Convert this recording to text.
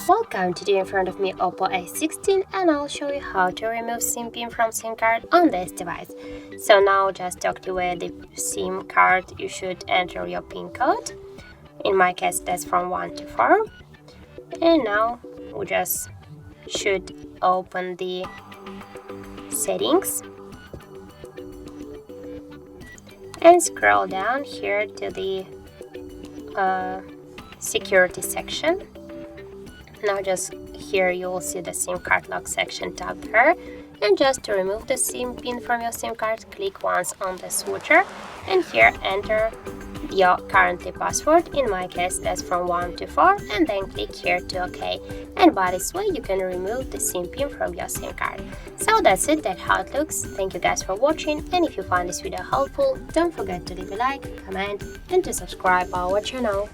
Welcome, today in front of me Oppo A16 and I'll show you how to remove SIM pin from SIM card on this device. So now just to activate the SIM card you should enter your pin code. In my case that's from 1 to 4. And now we just should open the settings and scroll down here to the security section. Now just here you will see the SIM card lock section tab there, and just to remove the SIM pin from your SIM card, click once on the switcher and here enter your currently password. In my case that's from 1 to 4, and then click here to OK. And by this way you can remove the SIM pin from your SIM card. So that's it, that's how it looks. Thank you guys for watching, and if you find this video helpful, don't forget to leave a like, comment and to subscribe our channel.